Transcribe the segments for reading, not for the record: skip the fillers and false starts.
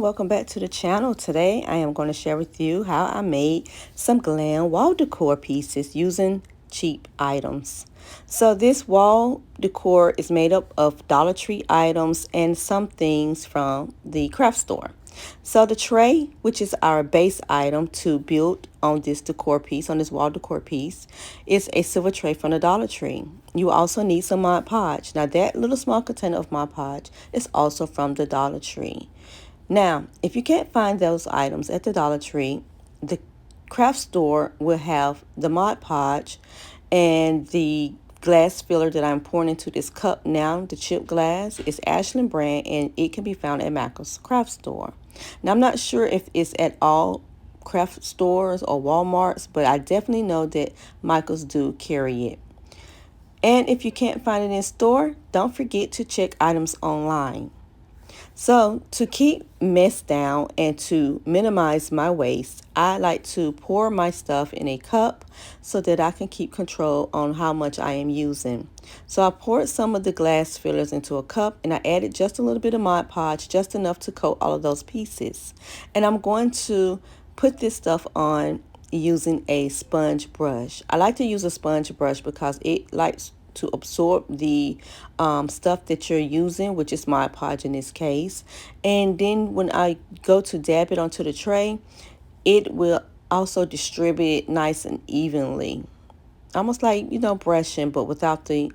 welcome back to the channel. Today I am going to share with you how I made some glam wall decor pieces using cheap items. So this wall decor is made up of Dollar Tree items and some things from the craft store. So the tray, which is our base item to build on this decor piece, on this wall decor piece, is a silver tray from the Dollar Tree. You also need some Mod Podge. Now that little small container of Mod Podge is also from the Dollar Tree. Now, if you can't find those items at the Dollar Tree, the craft store will have the Mod Podge and the glass filler that I'm pouring into this cup now, the chip glass, is Ashland brand, and it can be found at Michael's craft store. Now, I'm not sure if it's at all craft stores or Walmarts, but I definitely know that Michael's do carry it. And if you can't find it in store, don't forget to check items online. So to keep mess down and to minimize my waste, I like to pour my stuff in a cup so that I can keep control on how much I am using. So I poured some of the glass fillers into a cup and I added just a little bit of Mod Podge, just enough to coat all of those pieces. And I'm going to put this stuff on using a sponge brush. I like to use a sponge brush because it likes to absorb the stuff that you're using, which is Mod Podge in this case. And then when I go to dab it onto the tray, it will also distribute it nice and evenly. Almost like, brushing, but without the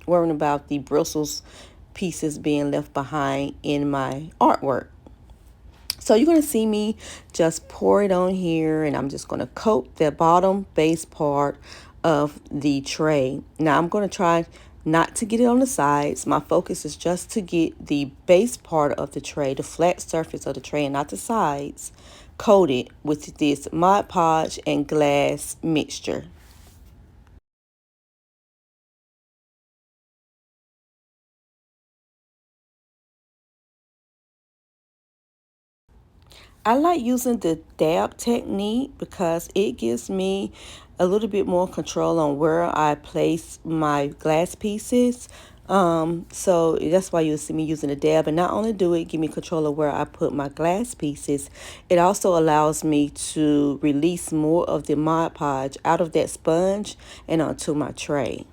worrying about the bristles pieces being left behind in my artwork. So you're going to see me just pour it on here, and I'm just going to coat the bottom base part of the tray. Now I'm going to try not to get it on the sides. My focus is just to get the base part of the tray, the flat surface of the tray, and not the sides, coated with this Mod Podge and glass mixture. I like using the dab technique because it gives me a little bit more control on where I place my glass pieces. So that's why you'll see me using the dab. And not only do it give me control of where I put my glass pieces, it also allows me to release more of the Mod Podge out of that sponge and onto my tray.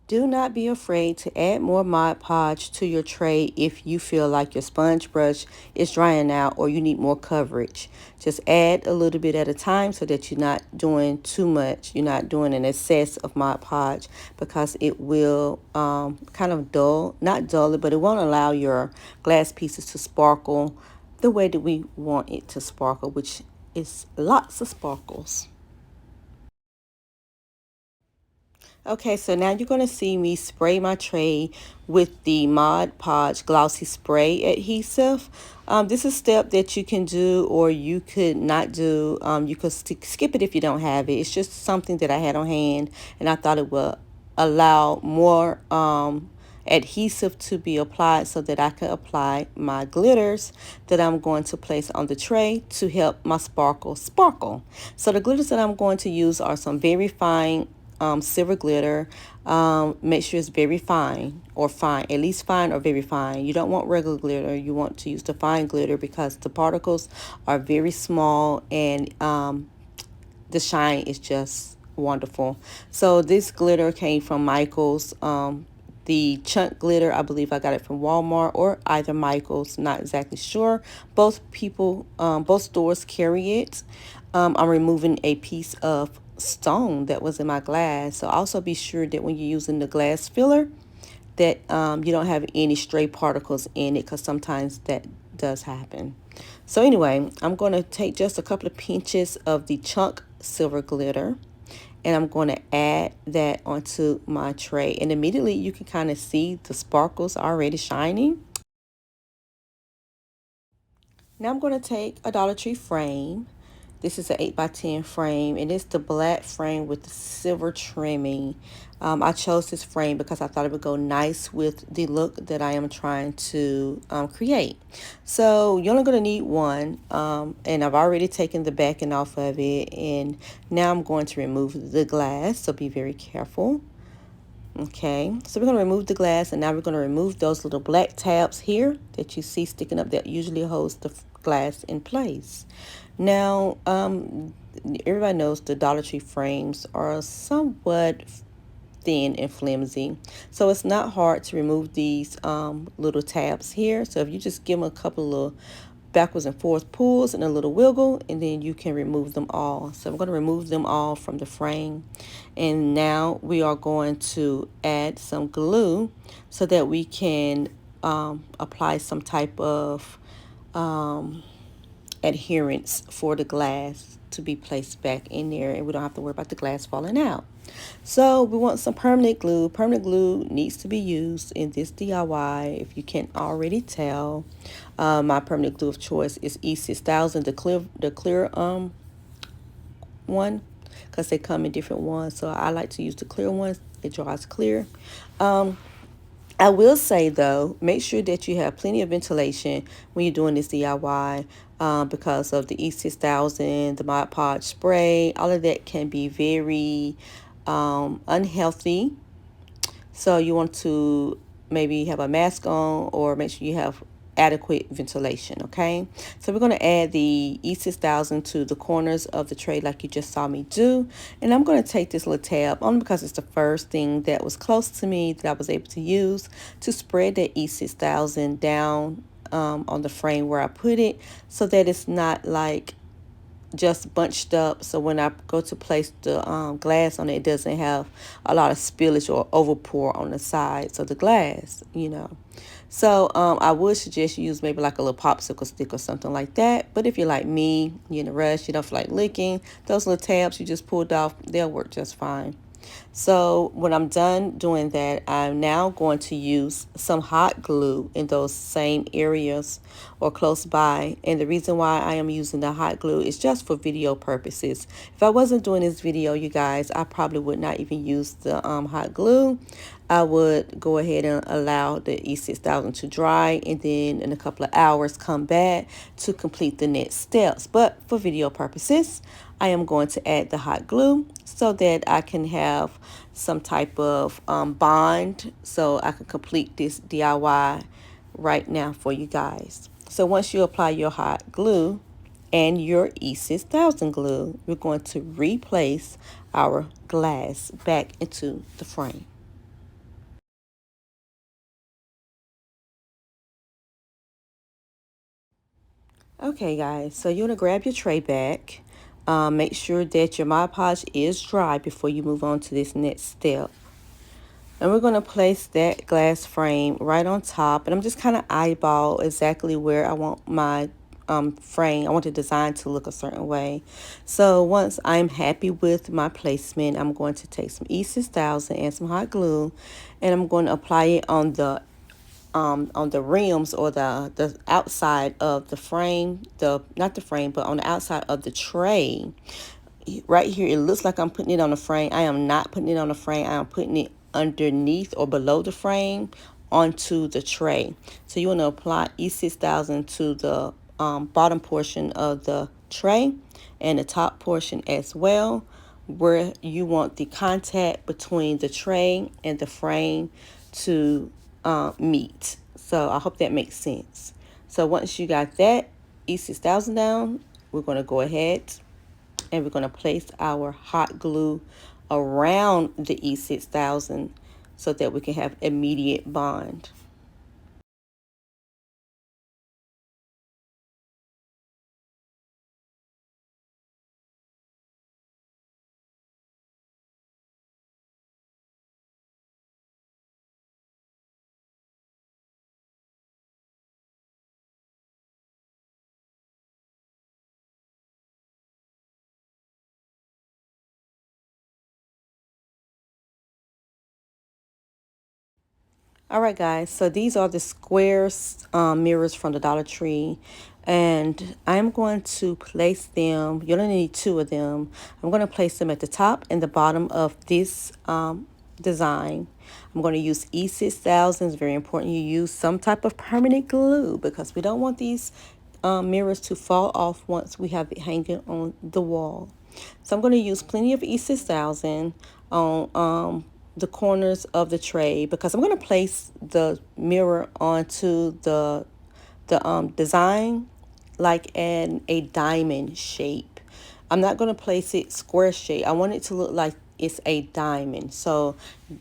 Do not be afraid to add more Mod Podge to your tray if you feel like your sponge brush is drying out or you need more coverage. Just add a little bit at a time so that you're not doing too much. You're not doing an excess of Mod Podge because it will kind of not dull it, but it won't allow your glass pieces to sparkle the way that we want it to sparkle, which is lots of sparkles. Okay, so now you're going to see me spray my tray with the Mod Podge Glossy Spray Adhesive. This is a step that you can do or you could not do. You could skip it if you don't have it. It's just something that I had on hand and I thought it would allow more adhesive to be applied so that I could apply my glitters that I'm going to place on the tray to help my sparkle. So the glitters that I'm going to use are some very fine silver glitter. Make sure it's very fine or fine, at least fine or very fine. You don't want regular glitter. You want to use the fine glitter because the particles are very small and the shine is just wonderful. So this glitter came from Michael's. The chunk glitter, I believe I got it from Walmart or either Michael's, not exactly sure. Both stores carry it. I'm removing a piece of stone that was in my glass. So also be sure that when you're using the glass filler that you don't have any stray particles in it because sometimes that does happen. So anyway, I'm going to take just a couple of pinches of the chunk silver glitter and I'm going to add that onto my tray, and immediately you can kind of see the sparkles already shining. Now I'm going to take a Dollar Tree frame. This is an 8x10 frame, and it's the black frame with the silver trimming. I chose this frame because I thought it would go nice with the look that I am trying to create. So you're only going to need one, and I've already taken the backing off of it, and now I'm going to remove the glass, so be very careful. Okay, so we're going to remove the glass, and now we're going to remove those little black tabs here that you see sticking up that usually holds the glass in place. Now, everybody knows the Dollar Tree frames are somewhat thin and flimsy, so it's not hard to remove these little tabs here. So if you just give them a couple of backwards and forth pulls and a little wiggle, and then you can remove them all. So I'm going to remove them all from the frame, and now we are going to add some glue so that we can apply some type of adherence for the glass to be placed back in there, and we don't have to worry about the glass falling out. So we want some permanent glue. Permanent glue needs to be used in this DIY. If you can't already tell, my permanent glue of choice is E6000, the clear one, because they come in different ones. So I like to use the clear ones. It dries clear. I will say though, make sure that you have plenty of ventilation when you're doing this DIY, because of the E6000, the Mod Podge spray. All of that can be very unhealthy. So you want to maybe have a mask on, or make sure you have adequate ventilation. Okay, so we're going to add the E6000 to the corners of the tray like you just saw me do, and I'm going to take this little tab only because it's the first thing that was close to me that I was able to use to spread that E6000 down on the frame where I put it, so that it's not like just bunched up. So when I go to place the glass on it, it doesn't have a lot of spillage or overpour on the sides of the glass. So I would suggest you use maybe like a little popsicle stick or something like that. But if you're like me, you're in a rush, you don't feel like licking, those little tabs you just pulled off, they'll work just fine. So when I'm done doing that, I'm now going to use some hot glue in those same areas or close by. And the reason why I am using the hot glue is just for video purposes. If I wasn't doing this video, you guys, I probably would not even use the hot glue. I would go ahead and allow the E6000 to dry, and then in a couple of hours come back to complete the next steps. But for video purposes, I am going to add the hot glue so that I can have some type of bond, so I can complete this DIY right now for you guys. So once you apply your hot glue and your E6000 glue, we're going to replace our glass back into the frame. Okay, guys, so you're going to grab your tray back. Make sure that your Mod Podge is dry before you move on to this next step. And we're going to place that glass frame right on top. And I'm just kind of eyeball exactly where I want my frame. I want the design to look a certain way. So once I'm happy with my placement, I'm going to take some E6000 and some hot glue, and I'm going to apply it on the rims, or the outside of the frame, the not the frame, but on the outside of the tray. Right here, it looks like I'm putting it on the frame. I am not putting it on the frame. I am putting it underneath or below the frame onto the tray. So you want to apply E6000 to the bottom portion of the tray and the top portion as well, where you want the contact between the tray and the frame to meet. So I hope that makes sense. So once you got that E6000 down, we're going to go ahead and we're going to place our hot glue around the E6000 so that we can have immediate bond. All right, guys, so these are the square mirrors from the Dollar Tree, and I'm going to place them. You're going to need two of them. I'm going to place them at the top and the bottom of this design. I'm going to use E6000. It's very important you use some type of permanent glue, because we don't want these mirrors to fall off once we have it hanging on the wall. So I'm going to use plenty of E6000 on the corners of the tray because I'm going to place the mirror onto the design like in a diamond shape. I'm not going to place it square shape. I want it to look like it's a diamond. So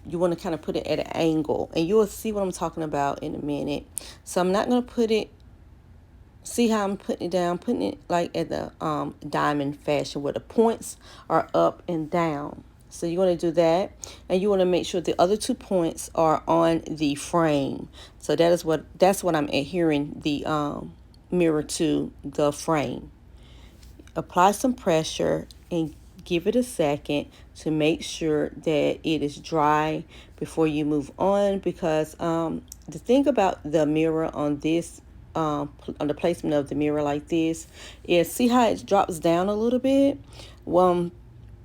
you want to kind of put it at an angle, and you will see what I'm talking about in a minute. So I'm not going to put it, see how I'm putting it down, putting it like at the diamond fashion where the points are up and down. So you want to do that, and you want to make sure the other 2 points are on the frame. So that's what I'm adhering the mirror to the frame. Apply some pressure and give it a second to make sure that it is dry before you move on, because the thing about the mirror on this on the placement of the mirror like this is, see how it drops down a little bit. Well,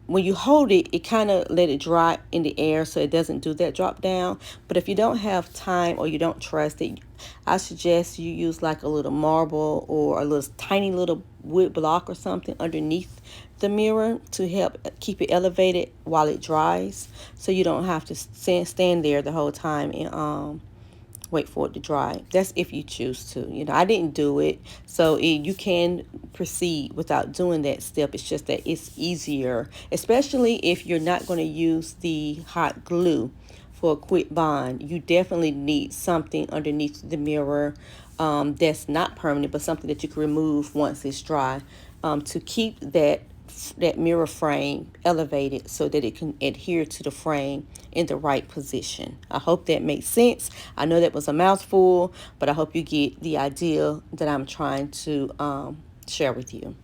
when you hold it, it kind of let it dry in the air so it doesn't do that drop down. But if you don't have time or you don't trust it, I suggest you use like a little marble or a little tiny little wood block or something underneath the mirror to help keep it elevated while it dries, so you don't have to stand there the whole time and wait for it to dry. That's if you choose to. You know, I didn't do it, so you can proceed without doing that step. It's just that it's easier, especially if you're not going to use the hot glue for a quick bond. You definitely need something underneath the mirror that's not permanent, but something that you can remove once it's dry, to keep that mirror frame elevated so that it can adhere to the frame in the right position. I hope that makes sense. I know that was a mouthful, but I hope you get the idea that I'm trying to share with you.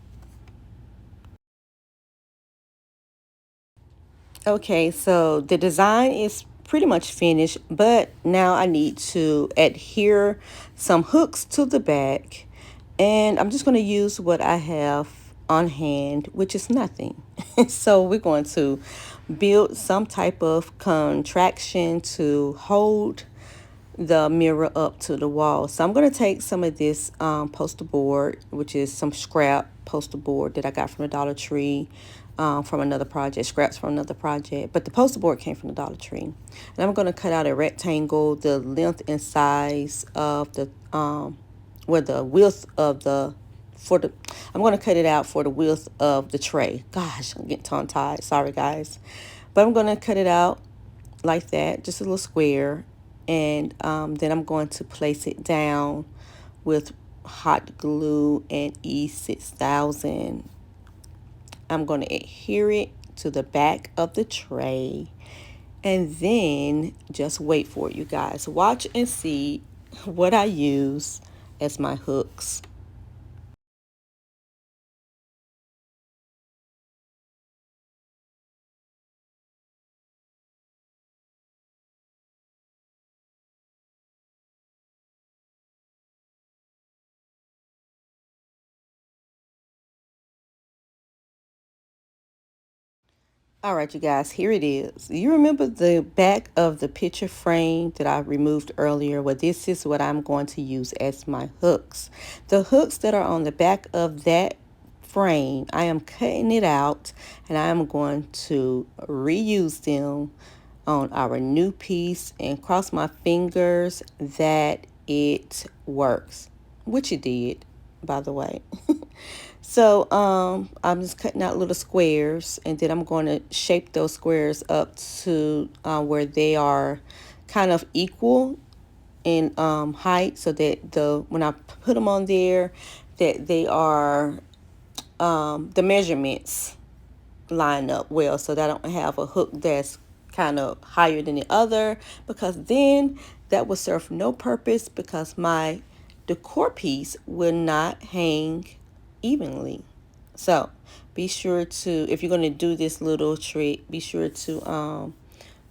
Okay, so the design is pretty much finished, but now I need to adhere some hooks to the back, and I'm just going to use what I have on hand, which is nothing. So we're going to build some type of contraction to hold the mirror up to the wall. So I'm going to take some of this poster board, which is some scrap poster board that I got from the Dollar Tree, from another project, scraps from another project. But the poster board came from the Dollar Tree. And I'm going to cut out a rectangle, the length and size of the, where the width of the, for the, I'm going to cut it out for the width of the tray. Gosh, I'm getting tongue tied. Sorry, guys. But I'm going to cut it out like that, just a little square, and then I'm going to place it down with hot glue and E6000. I'm going to adhere it to the back of the tray, and then just wait for it, you guys. Watch and see what I use as my hooks. All right, you guys, here it is. You remember the back of the picture frame that I removed earlier? Well, this is what I'm going to use as my hooks. The hooks that are on the back of that frame, I am cutting it out, and I am going to reuse them on our new piece and cross my fingers that it works, which it did, by the way. So I'm just cutting out little squares, and then I'm going to shape those squares up to where they are kind of equal in height, so that when I put them on there, that they are the measurements line up well, so that I don't have a hook that's kind of higher than the other, because then that will serve no purpose, because my decor piece will not hang evenly. So be sure to, if you're going to do this little trick, be sure to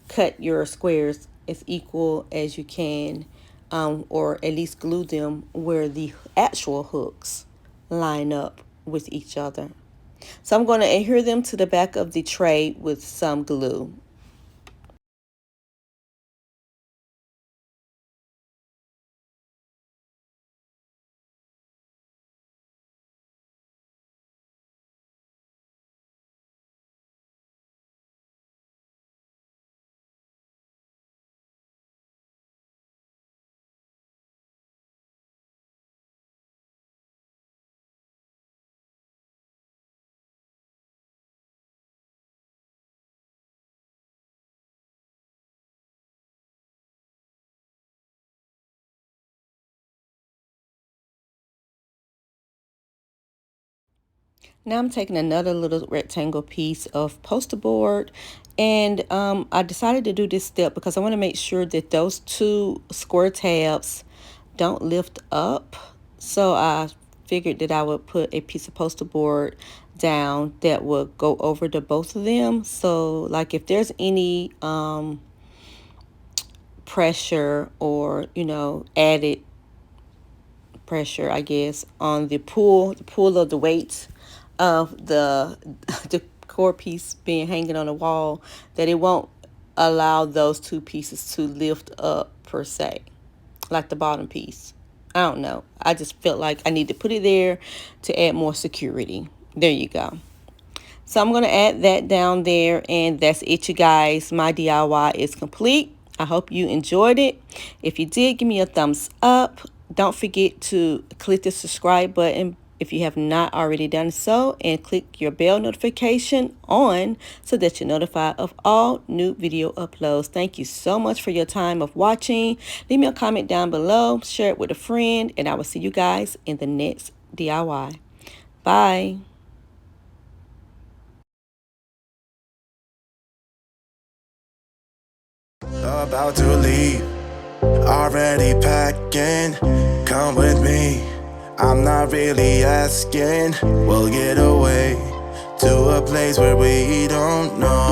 cut your squares as equal as you can, or at least glue them where the actual hooks line up with each other. So I'm going to adhere them to the back of the tray with some glue. Now I'm taking another little rectangle piece of poster board, and I decided to do this step because I want to make sure that those two square tabs don't lift up. So I figured that I would put a piece of poster board down that would go over the both of them. So like if there's any pressure or added pressure, I guess, on the pull of the weight of the core piece being hanging on the wall, that it won't allow those two pieces to lift up per se, like the bottom piece. I don't know. I just felt like I need to put it there to add more security. There you go. So I'm going to add that down there, and that's it, you guys. My DIY is complete. I hope you enjoyed it. If you did, give me a thumbs up. Don't forget to click the subscribe button if you have not already done so, and click your bell notification on so that you're notified of all new video uploads. Thank you so much for your time of watching. Leave me a comment down below, share it with a friend, and I will see you guys in the next DIY. Bye. About to leave, already packing. Come with me, I'm not really asking. We'll get away to a place where we don't know